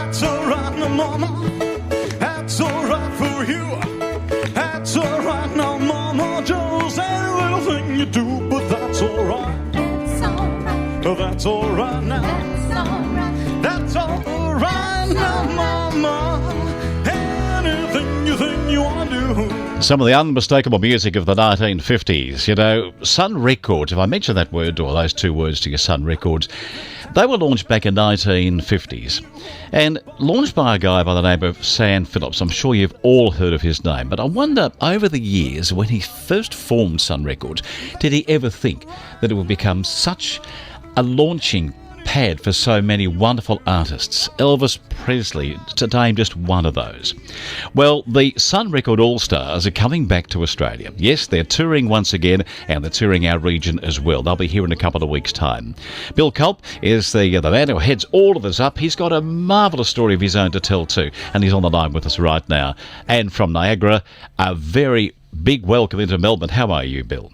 That's alright now, mama. That's alright for you. That's alright now, mama. Just any little thing you do, but that's alright. That's alright. That's alright now. That's alright. That's alright now, mama. Anything you think you want to do. Some of the unmistakable music of the 1950s. You know, Sun Records, if I mention that word or those two words to you, Sun Records, they were launched back in 1950s and launched by a guy by the name of Sam Phillips. I'm sure you've all heard of his name, but I wonder, over the years, when he first formed Sun Records, did he ever think that it would become such a launching pad for so many wonderful artists? Elvis Presley, to name just one of those. Well, the Sun Record All-Stars are coming back to Australia. Yes, they're touring once again, and they're touring our region as well. They'll be here in a couple of weeks' time. Bill Culp is the man who heads all of this up. He's got a marvellous story of his own to tell too, and he's on the line with us right now. And from Niagara, a very big welcome into Melbourne. How are you, Bill?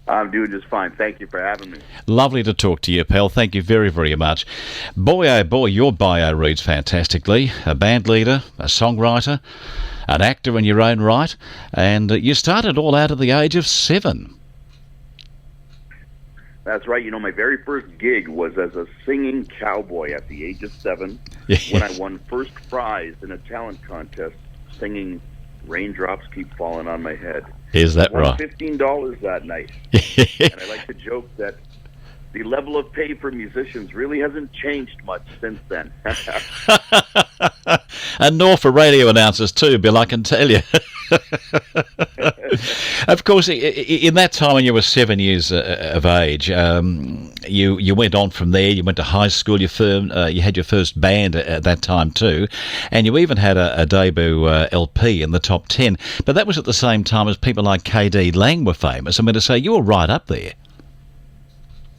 I'm doing just fine. Thank you for having me. Lovely to talk to you, pal. Thank you very, very much. Boy, oh boy, your bio reads fantastically. A band leader, a songwriter, an actor in your own right, and you started all out at the age of 7. That's right. You know, my very first gig was as a singing cowboy at the age of 7 when I won first prize in a talent contest singing Raindrops Keep Falling on My Head. Is that I won right? $15 that night. And I like to joke that the level of pay for musicians really hasn't changed much since then. And nor for radio announcers too, Bill, I can tell you. Of course, in that time when you were 7 years of age, you went on from there. You went to high school. You had your first band at that time too, and you even had a debut LP in the top 10. But that was at the same time as people like KD Lang were famous. I mean, to say you were right up there.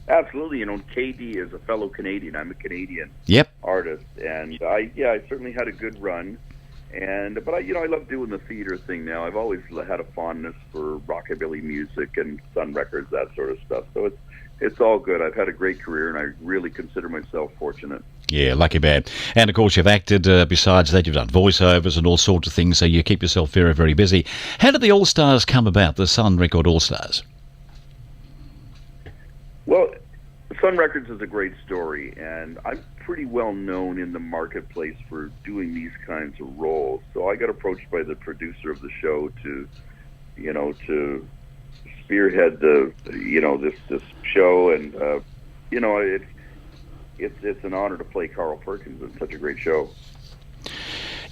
Absolutely. You know, KD is a fellow Canadian. I'm a Canadian artist, and I certainly had a good run. But I love doing the theater thing now. I've always had a fondness for rockabilly music and Sun Records, that sort of stuff. So it's all good. I've had a great career, and I really consider myself fortunate. Yeah, lucky man. And of course, you've acted. Besides that, you've done voiceovers and all sorts of things. So you keep yourself very, very busy. How did the All Stars come about? The Sun Record All Stars. Well, Sun Records is a great story, and I'm pretty well known in the marketplace for doing these kinds of roles. So I got approached by the producer of the show to spearhead this show, and it's an honor to play Carl Perkins in such a great show.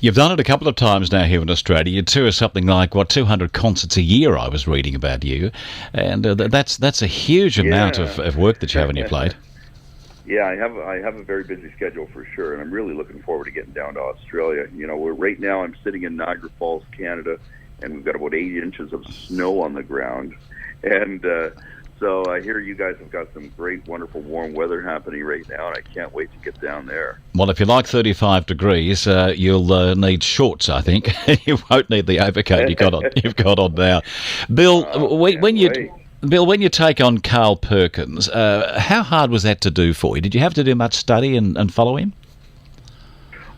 You've done it a couple of times now here in Australia. You tour something like, 200 concerts a year, I was reading about you. And that's a huge amount of work that you have on your plate. Yeah, I have a very busy schedule for sure, and I'm really looking forward to getting down to Australia. You know, right now I'm sitting in Niagara Falls, Canada, and we've got about 8 inches of snow on the ground. And so I hear you guys have got some great, wonderful, warm weather happening right now, and I can't wait to get down there. Well, if you like 35 degrees, you'll need shorts, I think. You won't need the overcoat you've got on now. Bill, when you take on Carl Perkins, how hard was that to do for you? Did you have to do much study and follow him?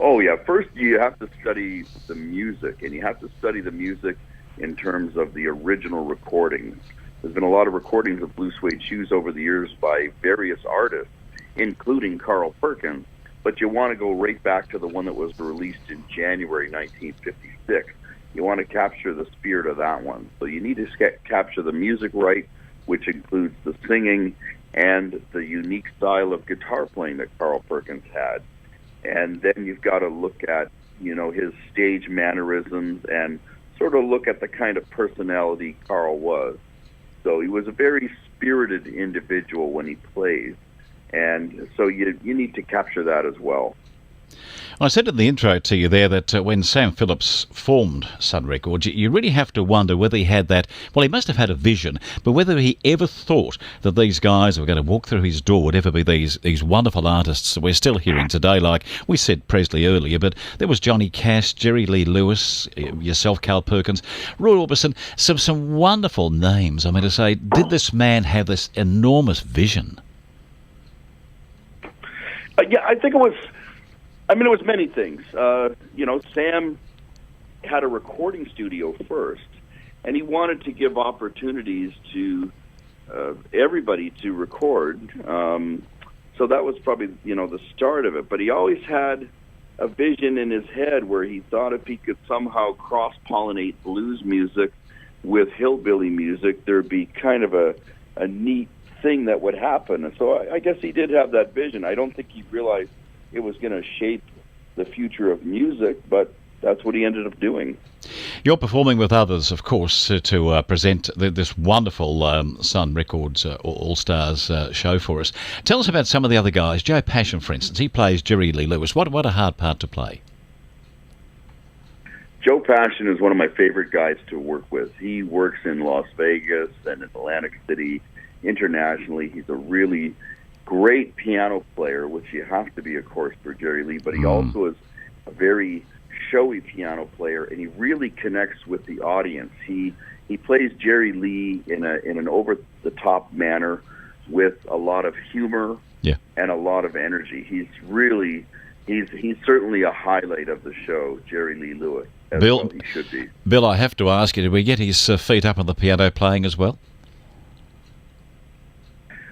Oh, yeah. First, you have to study the music, and you have to study the music in terms of the original recordings. There's been a lot of recordings of Blue Suede Shoes over the years by various artists, including Carl Perkins, but you want to go right back to the one that was released in January 1956. You want to capture the spirit of that one. So you need to capture the music right, which includes the singing and the unique style of guitar playing that Carl Perkins had. And then you've got to look at, his stage mannerisms and sort of look at the kind of personality Carl was. So he was a very spirited individual when he plays, and so you need to capture that as well. I said in the intro to you there that when Sam Phillips formed Sun Records, you really have to wonder whether he had that. Well, he must have had a vision, but whether he ever thought that these guys who were going to walk through his door would ever be these wonderful artists that we're still hearing today. Like we said Presley earlier, but there was Johnny Cash, Jerry Lee Lewis, yourself, Carl Perkins, Roy Orbison, some wonderful names. I mean, to say, did this man have this enormous vision? Yeah, I think I mean, it was many things. Sam had a recording studio first, and he wanted to give opportunities to everybody to record. So that was probably, the start of it. But he always had a vision in his head where he thought if he could somehow cross-pollinate blues music with hillbilly music, there'd be kind of a neat thing that would happen. And so I guess he did have that vision. I don't think he realized it was going to shape the future of music, but that's what he ended up doing. You're performing with others, of course, to present this wonderful Sun Records All-Stars show for us. Tell us about some of the other guys. Joe Passion, for instance, he plays Jerry Lee Lewis. What a hard part to play. Joe Passion is one of my favorite guys to work with. He works in Las Vegas and in Atlantic City internationally. He's a really great piano player, which you have to be, of course, for Jerry Lee, but he also is a very showy piano player, and he really connects with the audience. He plays Jerry Lee in an over-the-top manner with a lot of humor and a lot of energy. He's certainly a highlight of the show, Jerry Lee Lewis. Bill, he should be. Bill, I have to ask you, did we get his feet up on the piano playing as well?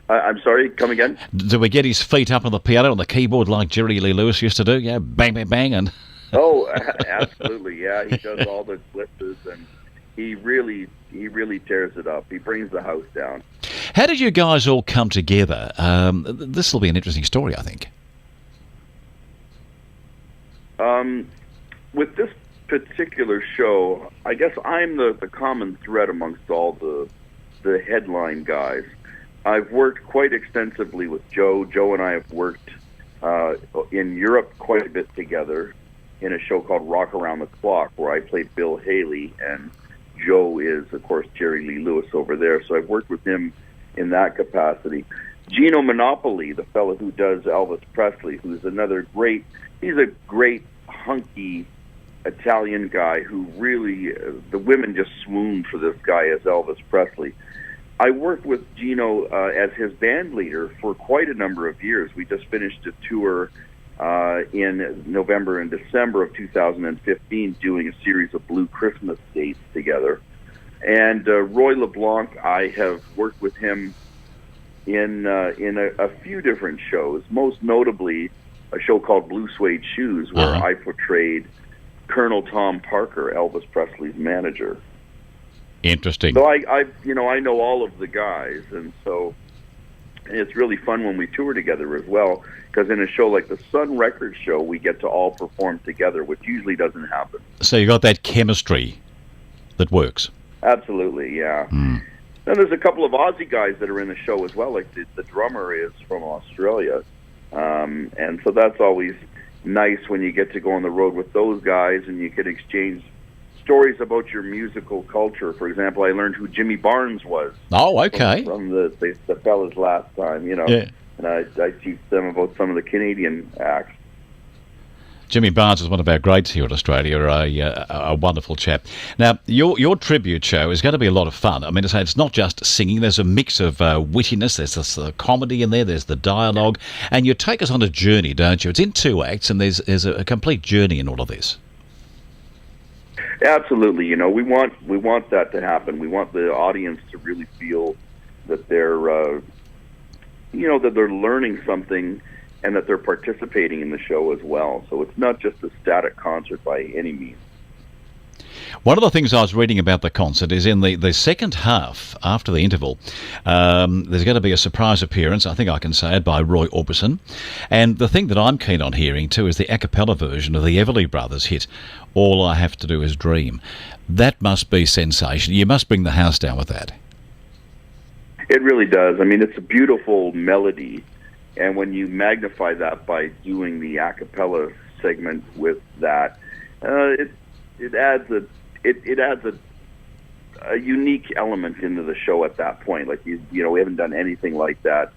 I'm sorry, come again? Did we get his feet up on the piano, on the keyboard like Jerry Lee Lewis used to do? Yeah, bang, bang, bang, and... Oh, absolutely, yeah. He does all the blitzes, and he really tears it up. He brings the house down. How did you guys all come together? This will be an interesting story, I think. With this particular show, I guess I'm the common thread amongst all the headline guys. I've worked quite extensively with Joe. Joe and I have worked in Europe quite a bit together in a show called Rock Around the Clock, where I played Bill Haley, and Joe is, of course, Jerry Lee Lewis over there. So I've worked with him in that capacity. Gino Monopoly, the fellow who does Elvis Presley, who's he's a great, hunky Italian guy who really, the women just swoon for this guy as Elvis Presley. I worked with Gino as his band leader for quite a number of years. We just finished a tour in November and December of 2015 doing a series of Blue Christmas dates together. And Roy LeBlanc, I have worked with him in a few different shows, most notably a show called Blue Suede Shoes, where I portrayed Colonel Tom Parker, Elvis Presley's manager. Interesting. So I know all of the guys, and so it's really fun when we tour together as well, because in a show like the Sun Records show, we get to all perform together, which usually doesn't happen. So you got that chemistry that works. Absolutely, yeah. And there's a couple of Aussie guys that are in the show as well, like the drummer is from Australia. And so that's always nice when you get to go on the road with those guys and you can exchange stories about your musical culture. For example, I learned who Jimmy Barnes was. Oh, okay. From the fellas last time, Yeah. And I teach them about some of the Canadian acts. Jimmy Barnes is one of our greats here in Australia, a wonderful chap. Now, your tribute show is going to be a lot of fun. I mean, it's not just singing. There's a mix of wittiness. There's this comedy in there. There's the dialogue. And you take us on a journey, don't you? It's in 2 acts, and there's a complete journey in all of this. Absolutely. We want that to happen. We want the audience to really feel that they're, that they're learning something and that they're participating in the show as well. So it's not just a static concert by any means. One of the things I was reading about the concert is in the second half, after the interval, there's going to be a surprise appearance, I think I can say it, by Roy Orbison. And the thing that I'm keen on hearing, too, is the a cappella version of the Everly Brothers hit, All I Have to Do Is Dream. That must be sensational. You must bring the house down with that. It really does. I mean, it's a beautiful melody. And when you magnify that by doing the a cappella segment with that, it adds a unique element into the show at that point. Like we haven't done anything like that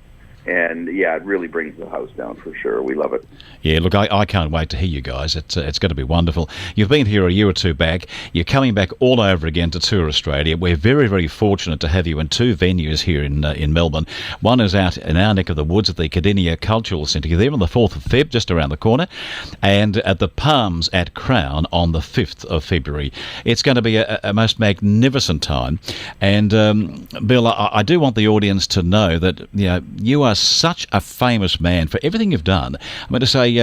And yeah, it really brings the house down for sure. We love it. Yeah, look, I can't wait to hear you guys. It's going to be wonderful. You've been here a year or two back. You're coming back all over again to tour Australia. We're very, very fortunate to have you in two venues here in Melbourne. One is out in our neck of the woods at the Culp Cultural Centre. You're there on the 4th of Feb, just around the corner, and at the Palms at Crown on the 5th of February. It's going to be a most magnificent time. And Bill, I do want the audience to know that you are such a famous man for everything you've done. I mean, to say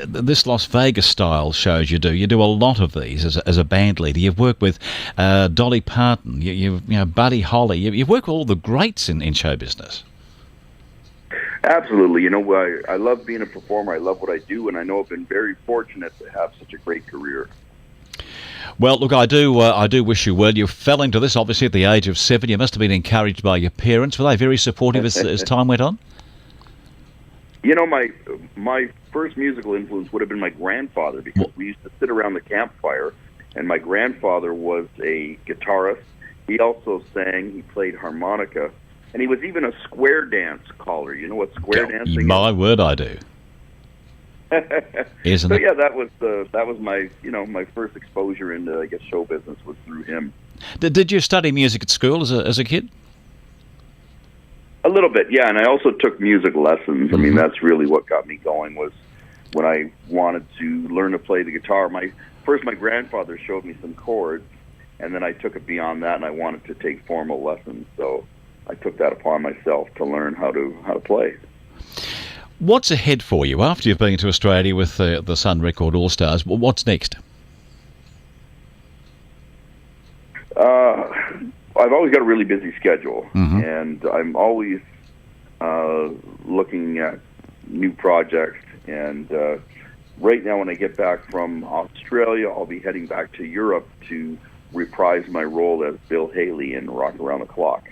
this Las Vegas style shows you do a lot of these as a band leader. You've worked with Dolly Parton, Buddy Holly. You've worked with all the greats in show business. Absolutely. I love being a performer. I love what I do, and I know I've been very fortunate to have such a great career. Well, look, I do wish you well. You fell into this, obviously, at the age of 7. You must have been encouraged by your parents. Were they very supportive as time went on? My first musical influence would have been my grandfather, because we used to sit around the campfire, and my grandfather was a guitarist. He also sang, he played harmonica, and he was even a square dance caller. You know what square dancing is? My word, I do. Isn't so it? yeah, that was my my first exposure into, I guess, show business was through him. Did you study music at school as a kid? A little bit, yeah, and I also took music lessons. Mm-hmm. I mean, that's really what got me going, was when I wanted to learn to play the guitar. My grandfather showed me some chords, and then I took it beyond that, and I wanted to take formal lessons. So I took that upon myself to learn how to play. What's ahead for you after you've been to Australia with the Sun Record All Stars? What's next? I've always got a really busy schedule, mm-hmm. and I'm always looking at new projects. And right now, when I get back from Australia, I'll be heading back to Europe to reprise my role as Bill Haley in Rock Around the Clock.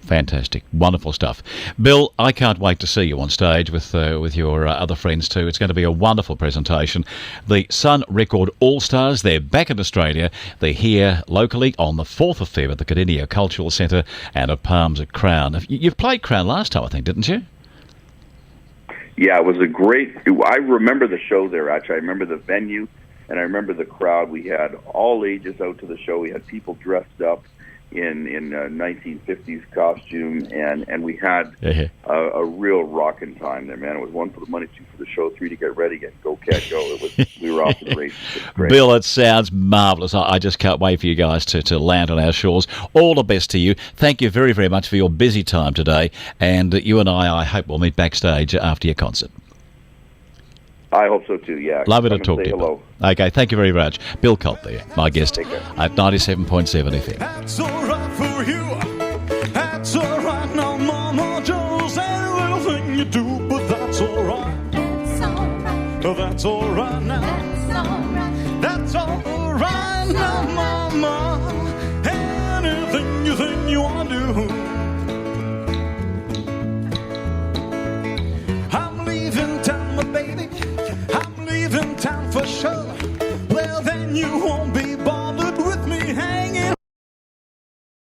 Fantastic. Wonderful stuff. Bill, I can't wait to see you on stage with your other friends too. It's going to be a wonderful presentation. The Sun Record All-Stars, they're back in Australia. They're here locally on the 4th of Feb at the Culp Cultural Centre and at Palms at Crown. You played Crown last time, I think, didn't you? Yeah, it was I remember the show there, actually. I remember the venue, and I remember the crowd. We had all ages out to the show. We had people dressed up in 1950s costume, and we had a real rockin' time there, man. It was 1 for the money, 2 for the show, 3 to get ready, and go cat go. We were off to the races. It was great. Bill, it sounds marvellous. I just can't wait for you guys to land on our shores. All the best to you. Thank you very, very much for your busy time today, and you and I hope we'll meet backstage after your concert. I hope so too, yeah. Lovely to talk to you. Hello. Okay, thank you very much. Bill Culp there, my guest at 97.7 FM. That's all right for you. That's all right now, Mama Joe's any little thing you do, but that's all right. That's all right. That's all right now. That's all right. That's all right now, Mama. Anything you think you want to do.